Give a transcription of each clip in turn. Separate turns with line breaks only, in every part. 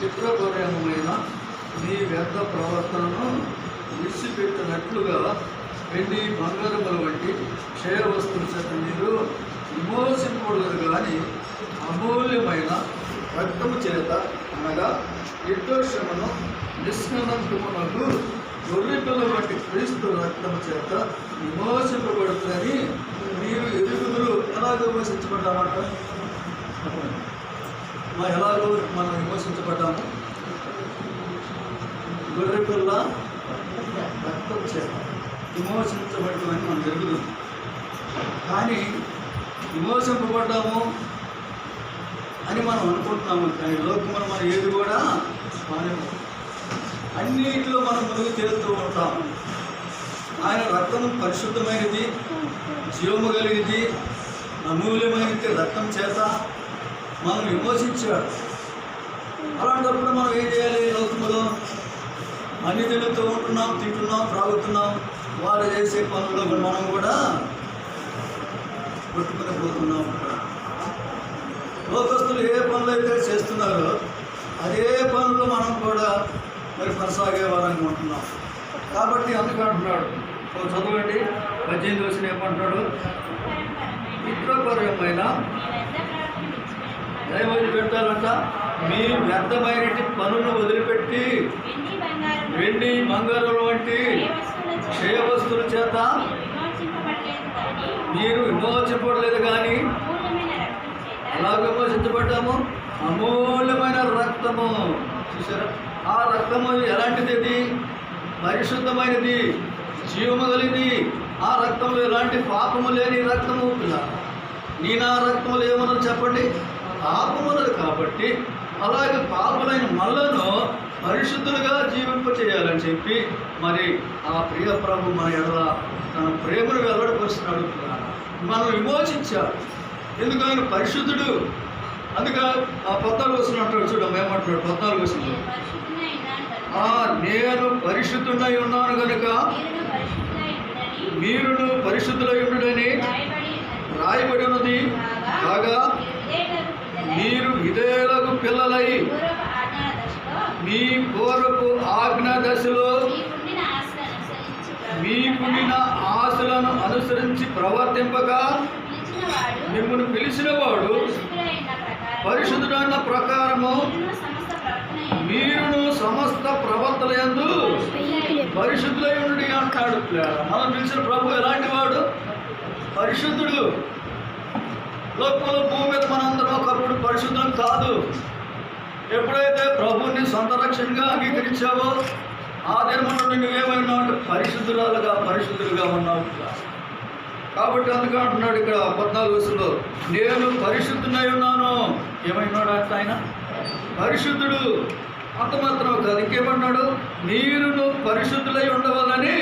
చిత్రపర్యమైన నీ వ్యర్థ ప్రవర్తనను విడిచిపెట్టినట్లుగా వెండి బంగారముల వంటి క్షయ వస్తువుల చేత మీరు విమోచింపబడదు కానీ అమూల్యమైన రక్తము చేత అనగా నిర్దోషమును నిష్కలంకమునకు గొర్రెపిల్ల వంటి క్రీస్తు రక్తము చేత విమోచింపబడుతుందని మీరు ఎరుగుదురు. ఎలాగో విమోచించబడ్డామంట? ఎలాగో మనం విమోచించబడ్డాము? గొర్రెపిల్ల రక్తం చేత విమోచించబడటమని మనం జరుగుతుంది. కానీ విమోచింపబడ్డాము అని మనం అనుకుంటున్నాము, కానీ లోకమును మనం ఏది కూడా అన్నిటిలో మనం మునుగు తేలుతూ ఉంటాం. ఆయన రక్తం పరిశుద్ధమైనది, జీవము కలిగింది, అమూల్యమైనది. రక్తం చేత మనం విమోచించాడు. అలాంటప్పుడు మనం ఏం చేయాలి? లోకములో అన్ని తిరుగుతూ ఉంటున్నాం, తింటున్నాం, త్రాగుతున్నాం. వాళ్ళు చేసే పనుల్లో మనం కూడా కొట్టుకుని పోతున్నాం. లోకస్తులు ఏ పనులు అయితే చేస్తున్నారో అదే పనులు మనం కూడా మరి కొనసాగే వారంగా ఉంటున్నాం. కాబట్టి అందుకు అంటున్నాడు, చదవండి 18 వచ్చిన ఏమంటున్నాడు? మిత్రపర్యమైన వదిలిపెట్టాలంట. మీ వ్యర్థమైన పనులను వదిలిపెట్టి వెండి బంగారం వంటి క్షయ వస్తువుల చేత మీరు విమోచింపబడలేదు కానీ ఎలా విమోచించబడ్డాము? అమూల్యమైన రక్తము. చూసారా? ఆ రక్తము ఎలాంటిది? అది పరిశుద్ధమైనది, జీవము కలిగింది. ఆ రక్తంలో ఎలాంటి పాపము లేని రక్తము. నీ నా రక్తములు ఏమన్నది చెప్పండి? పాపమున్నది. కాబట్టి అలాగే పాపులైన మనలను పరిశుద్ధులుగా జీవింపచేయాలని చెప్పి మరి ఆ ప్రియ ప్రభు మన ఎడల తన ప్రేమను వెల్లడిపరుస్తున్నాడు. మనం విమోచించాడు. ఎందుకు? ఆయన పరిశుద్ధుడు. అందుకే ఆ 14 వచనం అంటాడు. చూడడం ఏమంటున్నాడు? 14 వచనంలో నేను పరిశుద్ధుడై ఉన్నాను కనుక మీరును పరిశుద్ధులై ఉండుడని రాయబడి ఉన్నది. కాగా మీరు విధేయులకు పిల్లలై మీ పూర్వపు ఆజ్ఞా దశలో మీకుండిన ఆశలను అనుసరించి ప్రవర్తింపక మిమ్మల్ని పిలిచిన వాడు పరిశుద్ధుడైన ప్రకారము మీరును సమస్త ప్రవర్తనయందు పరిశుద్ధులై ఉండి అంటాడు. మనం పిలిచిన ప్రభు ఎలాంటి వాడు? పరిశుద్ధుడు. లోకంలో భూమి మీద మనందరం ఒకప్పుడు పరిశుద్ధం కాదు. ఎప్పుడైతే ప్రభుని సొంత రక్షణగా అంగీకరించావో ఆ దినమున నువ్వేమైనావు అంటే పరిశుద్ధులుగా ఉన్నావు. కాబట్టి అందుకే అంటున్నాడు ఇక్కడ 14 వచనంలో, నేను పరిశుద్ధునై ఉన్నాను. ఏమైనాడు అంటే ఆయన పరిశుద్ధుడు. అంత మాత్రం కాదు, ఇంకేమన్నాడు? మీరును పరిశుద్ధులై ఉండవాలని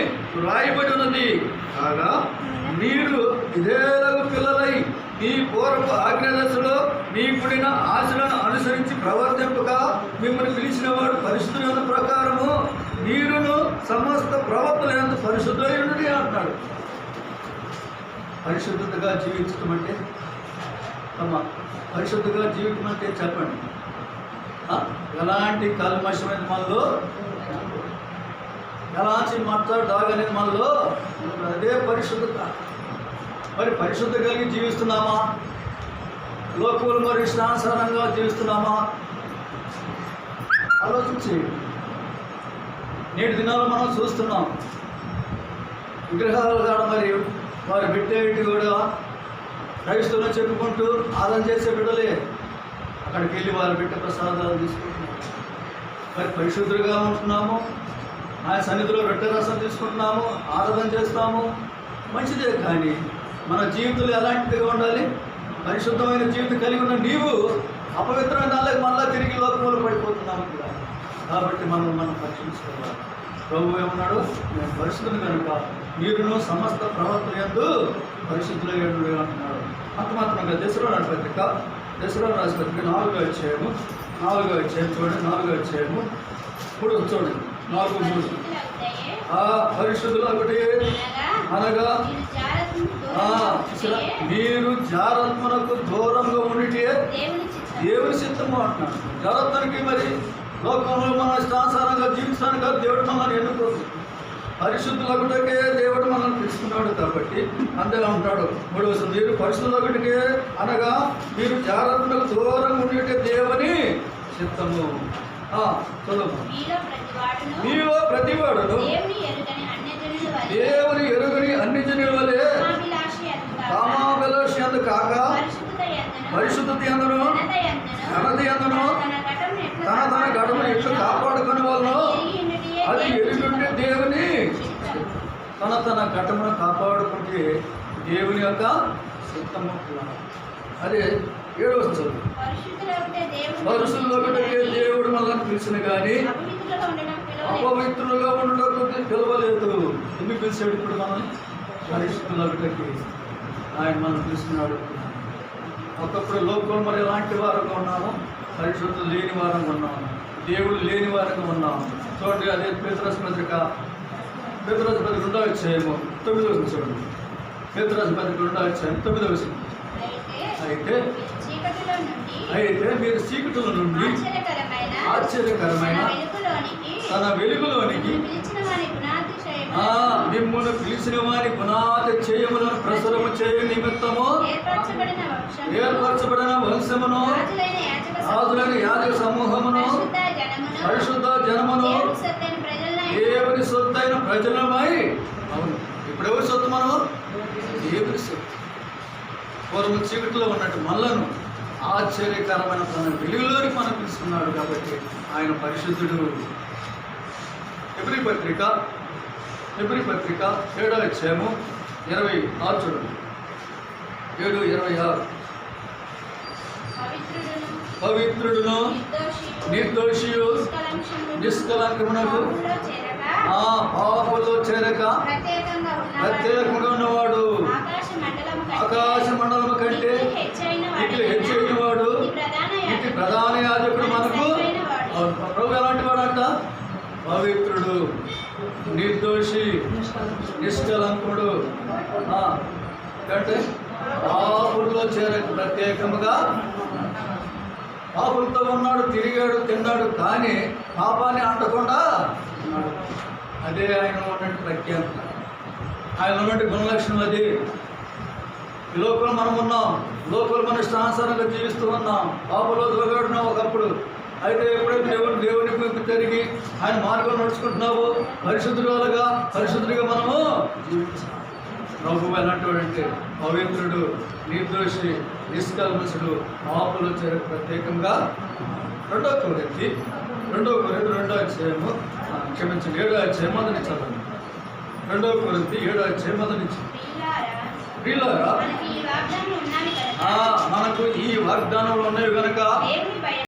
రాయబడి ఉన్నది. కాగా మీరు ఇదేలాగ పిల్లలై మీ పూర్వపు ఆజ్ఞాదశలో మీ కూడిన ఆశలను అనుసరించి ప్రవర్తింపక మిమ్మల్ని పిలిచిన వాడు పరిశుద్ధులైన ప్రకారము మీరును సమస్త ప్రవర్తన పరిశుద్ధులై ఉండి అంటున్నాడు. పరిశుద్ధతగా జీవించడం అంటే పరిశుద్ధంగా జీవితం అంటే చెప్పండి. ఎలాంటి కల్మషమైన మనలో, ఎలాంటి దాగనేది మనలో, అదే పరిశుద్ధత. మరి పరిశుద్ధ కలిగి జీవిస్తున్నామా? లోకులు మరి ఇష్టానుసారంగా జీవిస్తున్నామా? ఆలోచించి నేటి దినాల్లో మనం చూస్తున్నాం. విగ్రహాలు కాడ మరి వారు పెట్టేటి కూడా క్రైస్తవులు చెప్పుకుంటూ ఆదరణ చేసే బిడ్డలే అక్కడికి వెళ్ళి వారు పెట్టే ప్రసాదాలు తీసుకుంటున్నాము. మరి పరిశుద్ధులుగా ఉంటున్నాము, ఆయన సన్నిధిలో రొట్టె రసం తీసుకుంటున్నాము, ఆరాధన చేస్తాము, మంచిదే. కానీ మన జీవితంలో ఎలాంటిదిగా ఉండాలి? పరిశుద్ధమైన జీవితం కలిగి ఉన్న నీవు అపవిత్రమైన దానిలోకి మళ్ళా తిరిగి లోకంలో పడిపోతున్నాము కూడా. కాబట్టి మనం పరీక్షించుకోవాలి. ప్రభు ఏమన్నాడు? నేను పరిశుద్ధుని కనుక మీరును సమస్త ప్రవర్తనయందు పరిశుద్ధులై ఉండు అంటున్నాడు. అంత మాత్రంగా దశలోని పత్రిక 4వ అధ్యాయము చూడండి. 4వ అధ్యాయము 3 చూడండి. 4:3 పరిశుద్ధులు ఒకటి అనగా మీరు జారత్మనకు దూరంగా ఉండితే దేవుని చిత్తము అంటున్నాడు. జారత్మనికి మరి లోకంలో మన ఇష్టానుసారంగా జీవించడానికి దేవుడు మనల్ని ఎన్నుకోదు. పరిశుద్ధులొకటికే దేవుడు మనల్ని పిలుస్తున్నాడు కాబట్టి అందులో ఉంటాడు. మూడవది, మీరు పరిశుద్ధులొకటికే అనగా మీరు జాగ్రత్తలకు దూరంగా ఉండేటే దేవుని చిత్తము. చదువు. మీలో ప్రతివాడును దేవుని ఎరుగని అన్ని జనుల వలె కామాభిలాషి యందు కాక పరిశుద్ధత యందును ఘనత యందును తన ఘటమును ఎట్లు కాపాడుకుని వాళ్ళను అది ఎరుగుంటే దేవుని తన ఘటమును కాపాడుకుంటే దేవుని యొక్క చిత్తము. అదే 7వ చదువు. పరిశుద్ధులొకటికే దేవుడు మనల్ని పిలిచిన కానీ అపవిత్రులుగా ఉండడానికి పిలవలేదు. ఎందుకు పిలిచాడు ఇప్పుడు మనం? పరిశుద్ధులొకటికి ఆయన మనం పిలుస్తున్నాడు. ఒకప్పుడు లోకంలో మరి ఎలాంటి వారంగా ఉన్నాము? పరిశుద్ధులు లేని వారంగా ఉన్నాము, దేవుడు లేని వారంగా ఉన్నాము. చూడండి, అదే పేతురు పత్రిక 2వ అధ్యాయము 9వ వచనం చూడండి. పేతురు పత్రిక 2వ అధ్యాయం 9వ వచనం. అయితే మీరు చీకటిల నుండి ఆశ్చర్యకరమైన తన వెలుగులోనికి మిమ్మల్ని పిలిచిన వారి గుణాతి చేయములను ప్రసరము చేయ నిమిత్తము ఏర్పరచబడిన వంశమును రాజులైన యాజక సమూహమును పరిశుద్ధ జనమును దేవుని సొత్తైన ప్రజలమై. అవును, ఇప్పుడు ఎవరి సొత్తు? మనం దేవుని సొత్తు. పూర్వం చీకటిలో ఉన్నట్టు మనలను ఆశ్చర్యకరమైన తన వెలుగులోనికి మనం పిలుస్తున్నాడు కాబట్టి ఆయన పరిశుద్ధుడు. ఎబ్రీ పత్రిక 7వ అధ్యాయము 26 చూడండి. 7:26. పవిత్రుడును నిర్దోషియు నిష్కలంకమునకు పాపంలో చేరక ప్రత్యేకంగా ఉన్నవాడు ఆకాశ మండలము కంటే ఇట్లు హెచ్చైన వాడు ఇటు ప్రధాన యాజకుడు మనకు. ప్రభు ఎలాంటి వాడు అంట? పవిత్రుడు, నిర్దోషి, నిష్కలంకుడు. అంటే పాపుల్లో చేరక ప్రత్యేకముగా. పాపులతో ఉన్నాడు, తిరిగాడు, తిన్నాడు, కానీ పాపాన్ని అంటకుండా ఉన్నాడు. అదే ఆయన ఉన్నట్టు ప్రత్యేకత, ఆయన ఉన్నట్టు గుణలక్షణం. అది ఈ లోకంలో మనం ఉన్నాం, లోకంలో మన ఇష్టానుసారంగా జీవిస్తూ ఉన్నాం, పాపలో దొరకడున్నాం ఒకప్పుడు. అయితే ఎప్పుడైతే దేవునికి తిరిగి ఆయన మార్గం నడుచుకుంటున్నావో పరిశుద్ధుడిగా మనము జీవించాలి. ప్రభు ఎలాంటి పవిత్రుడు, నిర్దోషి, నిష్కల్మషుడు, పాపులు చేర ప్రత్యేకంగా. 2వ కొరింథీ 2వ అధ్యాయము 7వ అధ్యాయం మొదటి చదవండి. 2వ కొరింథీ 7వ అధ్యాయం మొదటి నుంచి. ప్రియులారా, మనకు ఈ వాగ్దానాలు ఉన్నవి కనుక